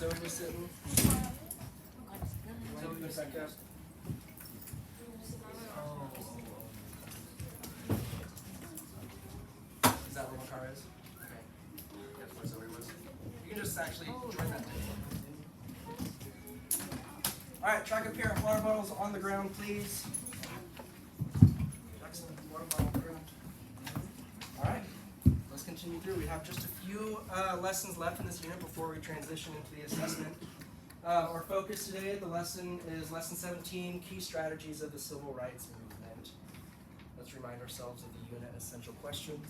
Zoe was sitting. Zoe was back there. Is that where my car is? Okay. That's where Zoe was. You can just actually join that table. Alright, track up here. Water bottles on the ground, please. Jackson, water bottle on the ground. Alright, let's continue through. We have just a few lessons left in this unit before we transition into the assessment. Our focus today at the lesson is Lesson 17, Key Strategies of the Civil Rights Movement. Let's remind ourselves of the unit essential questions.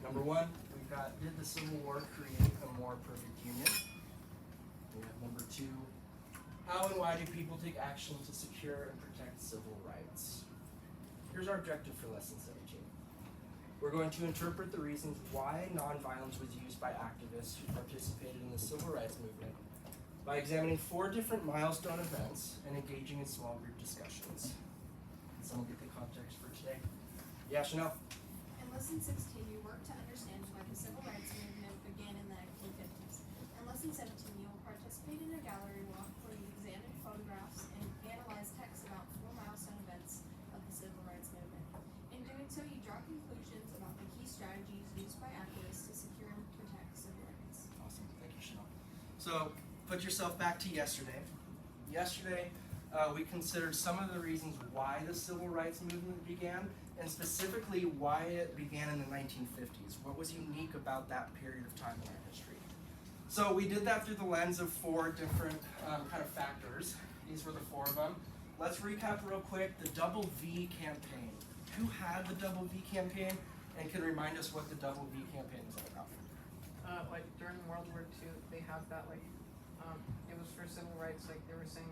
Number one, we've got, did the Civil War create a more perfect union? We have number two, how and why do people take action to secure and protect civil rights? Here's our objective for Lesson 17. We're going to interpret the reasons why nonviolence was used by activists who participated in the civil rights movement by examining 4 different milestone events and engaging in small group discussions. Can someone get the context for today? Yeah, Chanel? In Lesson 16, you work to understand why the civil rights movement began in the 1950s. In Lesson 17, you will participate in a gallery walk where you examine photographs and analyze texts about 4 milestone events of the civil rights movement. In doing so, you draw conclusions about the key strategies used by activists to secure and protect civil rights. Awesome, thank you, Chanel. So, put yourself back to yesterday. Yesterday, we considered some of the reasons why the civil rights movement began, and specifically why it began in the 1950s. What was unique about that period of time in our history? So we did that through the lens of 4 different kind of factors. These were the 4 of them. Let's recap real quick. The Double V campaign. Who had the Double V campaign and can remind us what the Double V campaign is all about? Like during World War II, they have that it was for civil rights. Like they were saying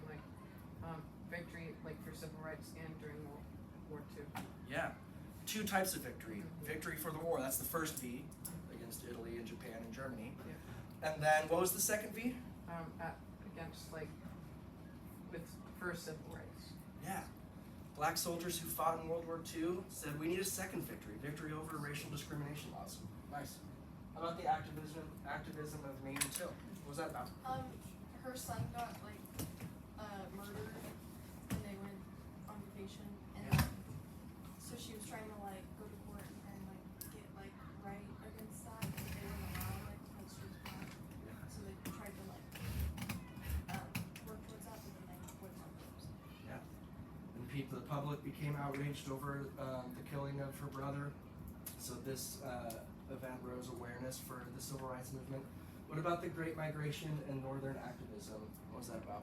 victory like for civil rights and during World War II. Yeah, 2 types of victory. Victory for the war, that's the first V against Italy and Japan and Germany. Yeah. And then what was the second V? Against for civil rights. Yeah. Black soldiers who fought in World War II said we need a second victory, victory over racial discrimination laws. Nice. How about the activism of Mamie Till? What was that about? Her son got murdered when they went on vacation, and so she was trying to go to court and get right against that, and they wouldn't allow it because she was black. So they tried to work towards that, but then they wouldn't work towards it. Yeah. And the public became outraged over the killing of her brother. So this event rose awareness for the civil rights movement. What about the Great Migration and Northern activism? What was that about?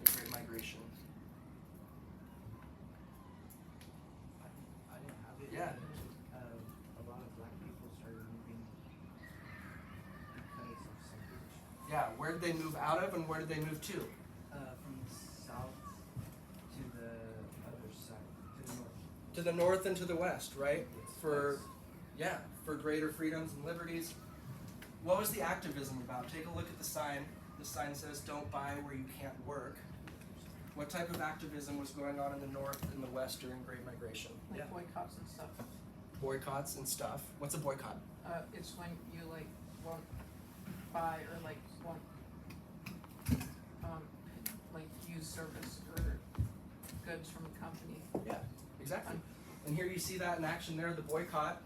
The Great Migration. I didn't have it. Yeah. A lot of black people started moving because of segregation. Yeah, where did they move out of and where did they move to? From the south to the other side, to the north. To the north and to the west, right? Yes. For greater freedoms and liberties. What was the activism about? Take a look at the sign. The sign says, "Don't buy where you can't work." What type of activism was going on in the north and the west during Great Migration? Like boycotts and stuff. Boycotts and stuff. What's a boycott? It's when you won't buy or won't use service or goods from a company. Yeah, exactly. And here you see that in action there, the boycott.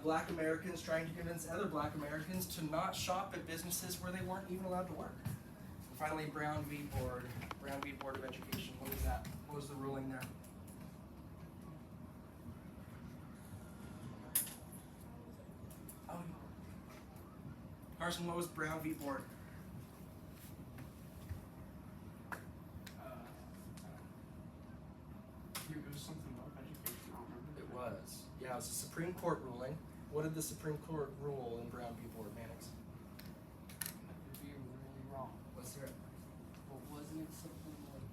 Black Americans trying to convince other Black Americans to not shop at businesses where they weren't even allowed to work. And finally, Brown v. Board of Education. What was that? What was the ruling there? Oh, Carson, what was Brown v. Board? It was something about education, I don't remember. It was. Yeah, it was a Supreme Court ruling. What did the Supreme Court rule in Brown v. Board, Mannix? I could be really wrong. Let's hear it. But wasn't it something like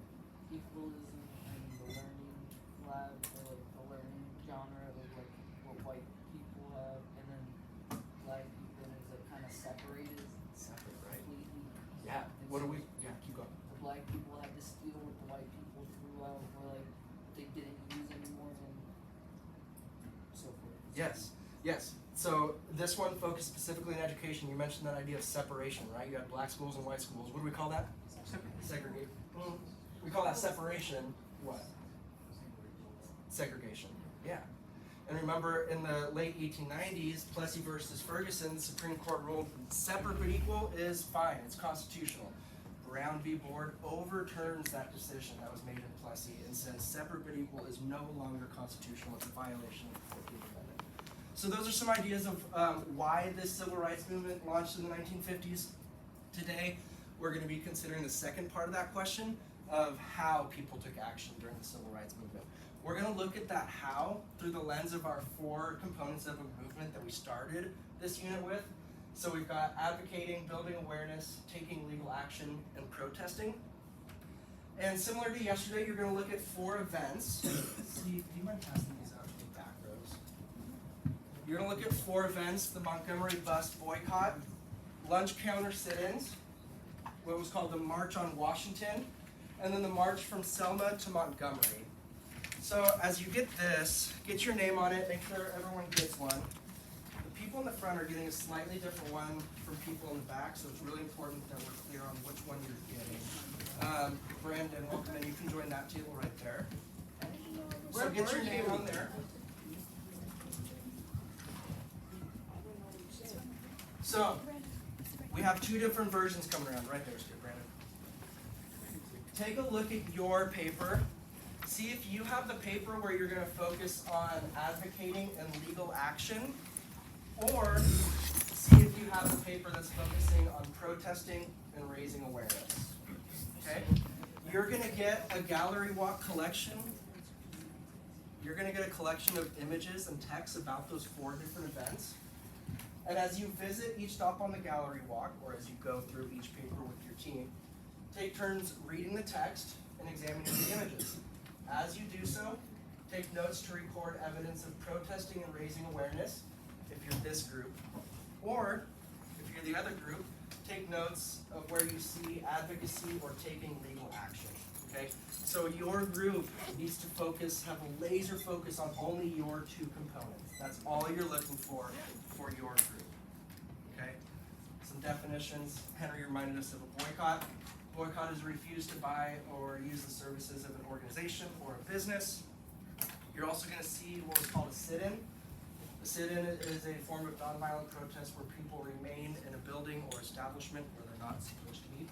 equalism in the learning lab or the learning genre of what white people have and then black people, and is it kind of separated Separate, right? completely? Yeah. And What do so we? Yeah, keep going. The black people had to steal what the white people threw out or they didn't use anymore and so forth. Yes. Yes. So this one focused specifically on education. You mentioned that idea of separation, right? You had black schools and white schools. What do we call that? Segregate. We call that separation. What? Segregation. Yeah. And remember, in the late 1890s, Plessy versus Ferguson, the Supreme Court ruled separate but equal is fine. It's constitutional. Brown v. Board overturns that decision that was made in Plessy and says separate but equal is no longer constitutional. It's a violation of the 14th Amendment. So those are some ideas of why this civil rights movement launched in the 1950s. Today, we're going to be considering the second part of that question of how people took action during the civil rights movement. We're going to look at that how through the lens of our 4 components of a movement that we started this unit with. So we've got advocating, building awareness, taking legal action, and protesting. And similar to yesterday, you're going to look at 4 events. Steve, do you mind passing these out to the back rows? You're going to look at 4 events: the Montgomery bus boycott, lunch counter sit-ins, what was called the March on Washington, and then the march from Selma to Montgomery. So as you get this, get your name on it, make sure everyone gets one. The people in the front are getting a slightly different one from people in the back, so it's really important that we're clear on which one you're getting. Brandon, welcome in. You can join that table right there. So get your name on there. So we have 2 different versions coming around. Right there, Brandon. Take a look at your paper. See if you have the paper where you're going to focus on advocating and legal action, or see if you have the paper that's focusing on protesting and raising awareness. Okay? You're going to get a gallery walk collection. You're going to get a collection of images and text about those 4 different events. And as you visit each stop on the gallery walk, or as you go through each paper with your team, take turns reading the text and examining the images. As you do so, take notes to record evidence of protesting and raising awareness, if you're this group. Or, if you're the other group, take notes of where you see advocacy or taking legal action. Okay? So your group needs to have a laser focus on only your 2 components. That's all you're looking for your group. Okay? Some definitions. Henry reminded us of a boycott. Boycott is refused to buy or use the services of an organization or a business. You're also going to see what was called a sit-in. A sit-in is a form of nonviolent protest where people remain in a building or establishment where they're not supposed to be.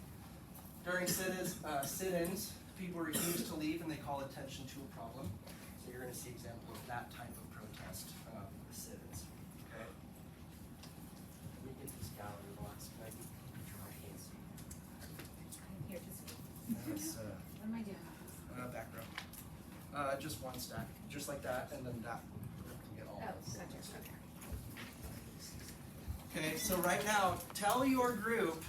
During sit-ins, people refuse to leave and they call attention to a problem. So you're going to see examples of that type of protest, the sit-ins. Okay? Let me get these gallery blocks. Can I get my hands? Here, just, That's, what am I doing? back row. Just one stack, just like that, and then that. You get all Oh, of gotcha, those. okay. Okay, so right now, tell your group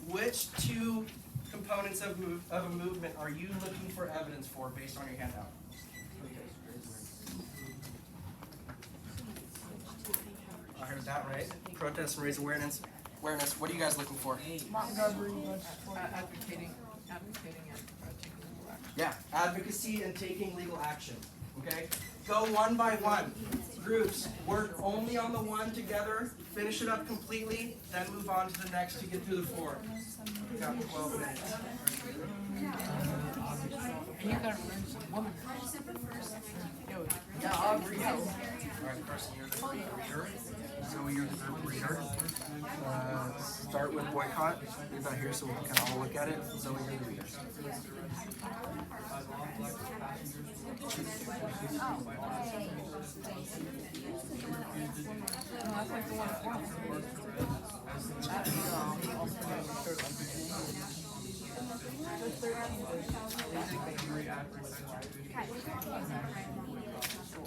which 2 components of a movement are you looking for evidence for based on your handout? I heard that right. Protest and raise awareness. What are you guys looking for? Advocating and taking legal action. Yeah, advocacy and taking legal action. Okay? Go one by one. Groups, work only on the one together, finish it up completely, then move on to the next to get through the 4. We've got 12 minutes. And you gotta learn some woman. December 1st, Yeah, Aubrey, yeah. Alright, Carson, you're the group reader. Zoe, you're the group reader. Start with boycott. Leave that here so we can kind of all look at it. Zoe, you're the reader.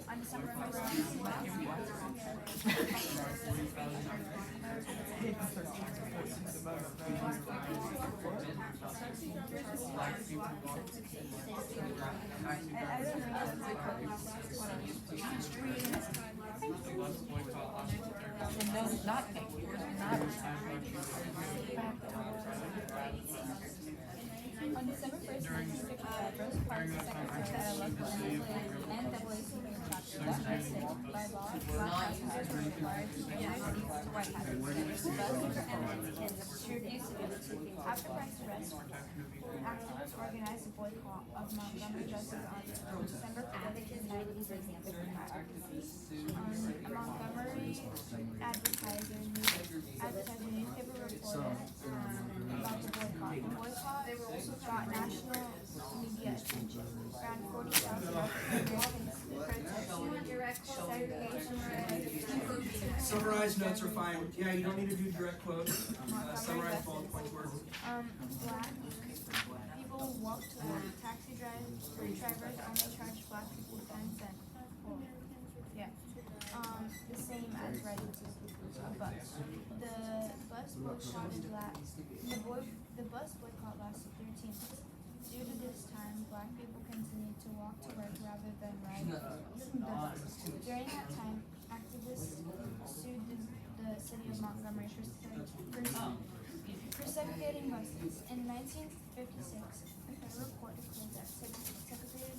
on December 1st. And no, not thank you, not. On December 1st, 1955, Rosa Parks, the secretary at a local NAACP chapter, was arrested. By law, black passengers were required to wear seats to white passengers. Buses were empty and the scrutiny severe. After Parks' arrest, activists organized a boycott of Montgomery buses on December 5th, 1955. Montgomery advertiser newspaper reported about the boycott. The boycott got national media attention. Around 40,000 African Americans protested Summarized notes are fine. Yeah, you don't need to do direct quotes. Summarize bullet point words. Black people walked to work. Taxi drivers only charged black people 10 cents. Well, yeah. The same as riding a bus. The bus boycott lasted 13 months. Due to this time, black people continued to walk to work rather than ride the bus. During that time, activists sued the city of Montgomery for segregating buses. In 1956, a federal court declared that segregated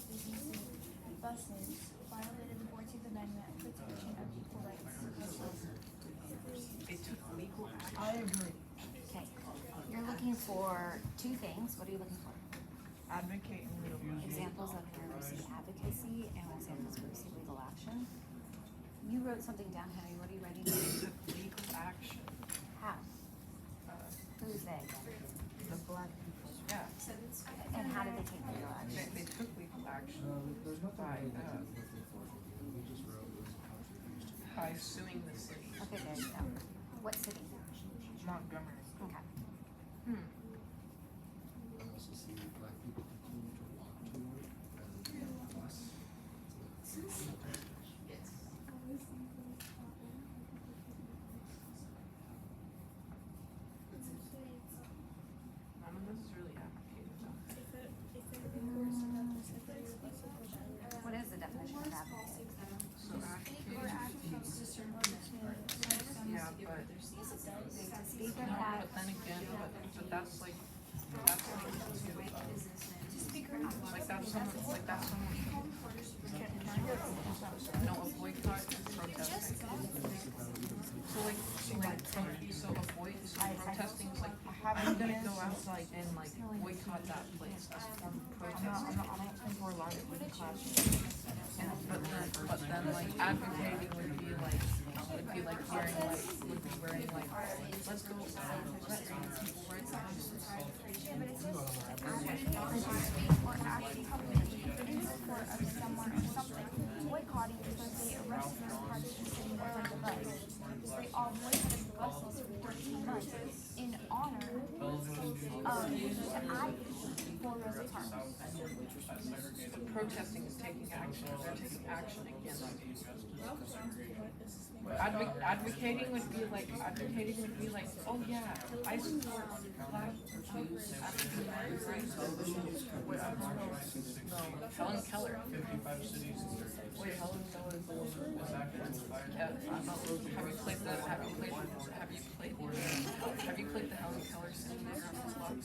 buses violated the 14th Amendment and protection of equal rights. They took legal action. I agree. Okay, you're looking for two things. What are you looking for? Advocate and legal. Examples of literacy advocacy and examples of literacy legal action. You wrote something down, Henry. What are you writing down? They took legal action. How? Who's they? The black people. Yeah, And how did they take legal action? they took legal action There's nothing by, really that we looking for. We just wrote it was a contribution. by suing the city. Okay, there you go. What city? Montgomery. Okay. I also see black people continue to walk to work rather than on a bus. None of this is really advocated though. What is the definition of advocate? So advocate, yeah, but Speak or have. but then again, but that's like that's someone no, a boycott is protesting. So protesting is like I'm gonna go outside and like boycott that place as a form of protest. I don't think we're allowed to in the classroom. And but then like advocating would be like wearing like let's go outside and protest people right now. Yeah, but it says advocate or speak or act publicly in support of someone or something. Boycotting is when they arrested those parties from sitting behind the bus. They all boycotted the buses for 14 months in honor of the advocacy for Rosa Parks. Protesting is taking action. They're taking action against it. Advocating would be like, oh yeah, I support black African American rights. No, Helen Keller. 55 cities. Wait, Helen Keller is the one who was yeah, have you played the Helen Keller simulator on Roblox?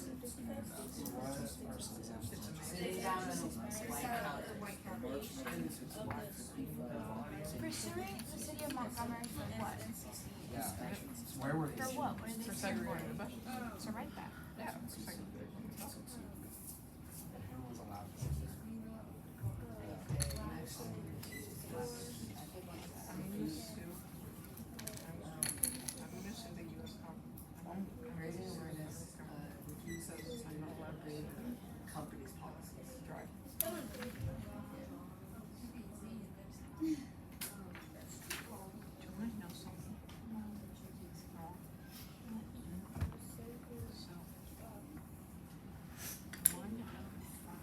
Pursuing the city of Montgomery for what? Where were For what? What did they For sue for? segregating the buses. So write that. Yeah, for segregating. Everyone's allowed to. I'm gonna sue the US I'm raising awareness, says I'm not allowed to company's policies. drive. Do you wanna know something? No. So, 1 out of 5.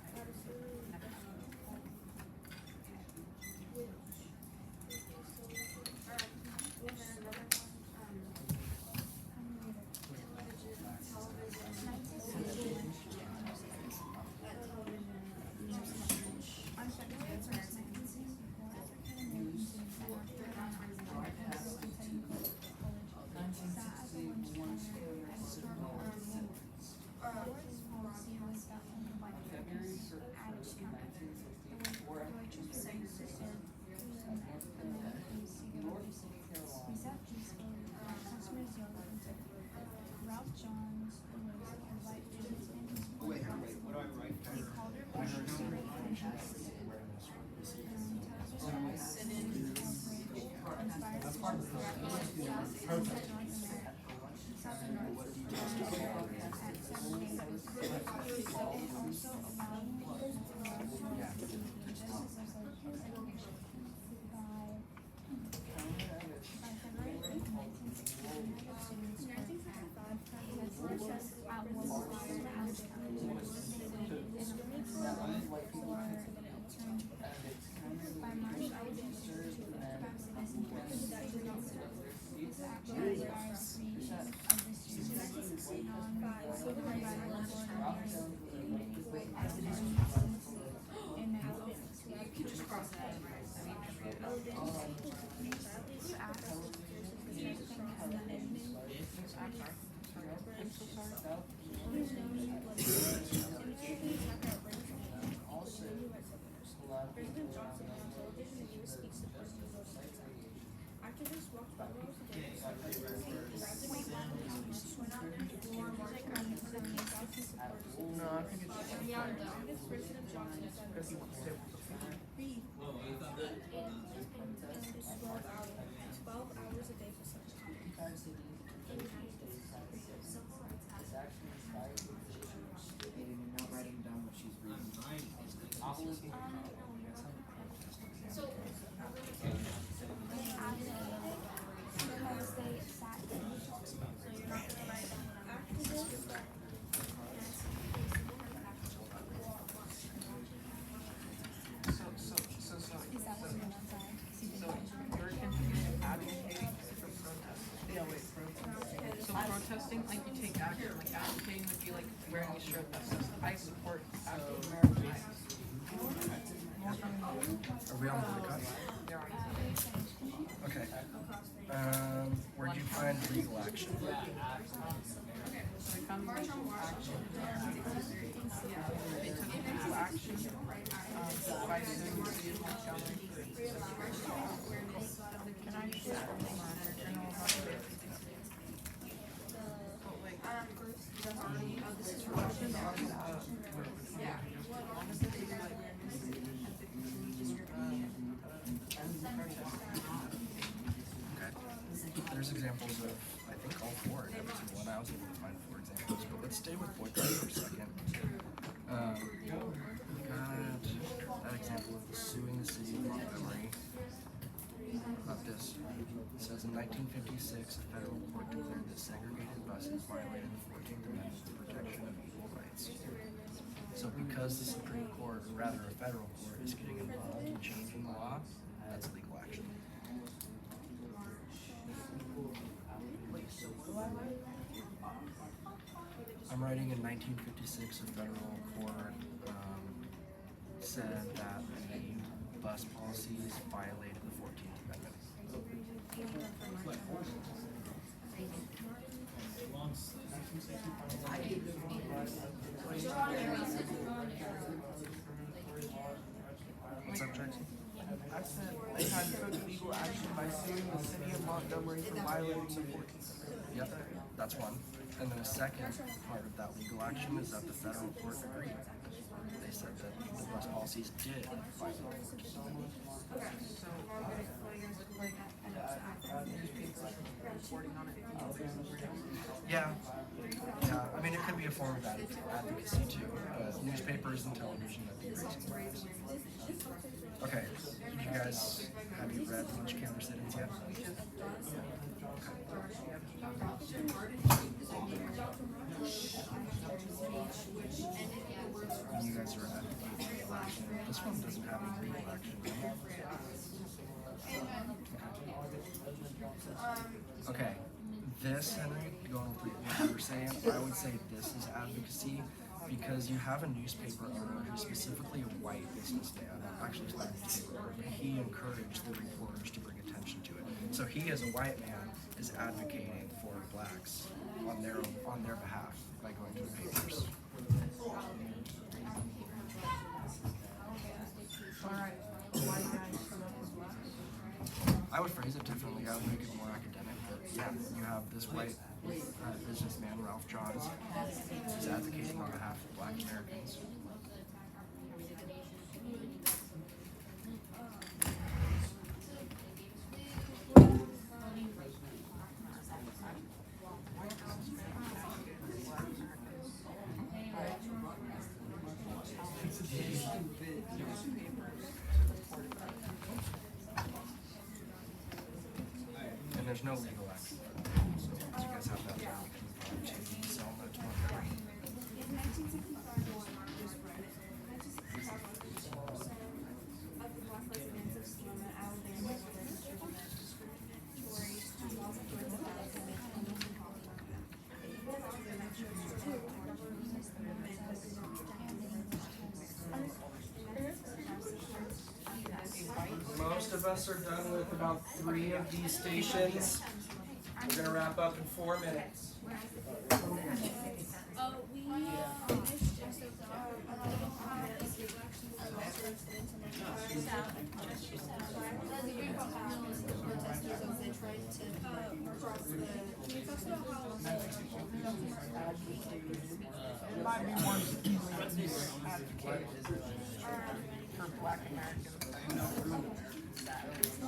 No, I think it's just because he wants to stay with the family. Not writing down what she's reading. You're continuing advocating for protesting. Yeah, wait, protesting. So protesting, like you take action, like advocating would be like wearing a shirt that says, I support African American rights. Are we on boycott? Okay. Where'd you find legal action? So we found legal action. Yeah, they took legal action by suing the city of Montgomery. Can I just turn over here? Okay. There's examples of, I think, all four in every single one. I was able to find 4 examples, but let's stay with boycott for a second. We got that example of suing the city of Montgomery. About this. It says in 1956, a federal court declared that segregated buses violated the 14th Amendment to protection of equal rights. So because the Supreme Court, or rather a federal court, is getting involved in changing the law, that's legal action. I'm writing in 1956, a federal court said that the bus policies violated the 14th Amendment. What's up, Jackson? I said they had took legal action by suing the city of Montgomery for violating the 14th Amendment. Yep, that's one. And then a second part of that legal action is that the federal court agreed. They said that the bus policies did violate the 14th Amendment. So, like, newspapers reporting on it. Yeah, I mean, it could be a form of advocacy too. Newspapers and television have been raising awareness. Okay, have you read Lunch Counter Sit-ins yet? And you guys are advocating legal action. This one doesn't have any legal action. Okay, this, Henry, going with what you were saying, I would say this is advocacy because you have a newspaper owner who's specifically a white businessman. Actually, it's not a newspaper owner, but he encouraged the reporters to bring attention to it. So he, as a white man, is advocating for blacks on their behalf by going to the papers. Alright, white guys come up with blacks. I would phrase it differently. I would make it more academic. But yeah, you have this white businessman, Ralph Johns, who's advocating on behalf of black Americans. And there's no legal action. So once you guys have that, we can move on to selling that to of us are done with about 3 of these stations. We're gonna wrap up in 4 minutes. We finished just protesters as they tried to cross the. Can you talk about how It might be one easily advocate for Black Americans.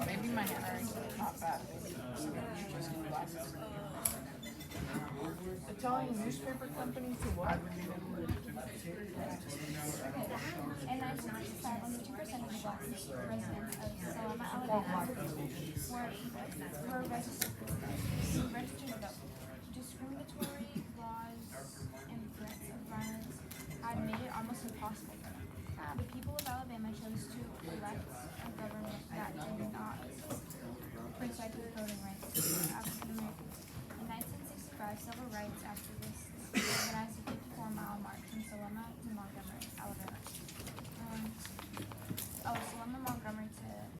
Maybe my handwriting's not bad. Telling a newspaper company to what? In 1995, only 2% of the Black residents of Selma, Alabama were registered to vote. Discriminatory laws and threats of violence had made it almost impossible for them. The people of Alabama chose to elect a government that did not protect the voting rights of African Americans. In 1965, civil rights activists organized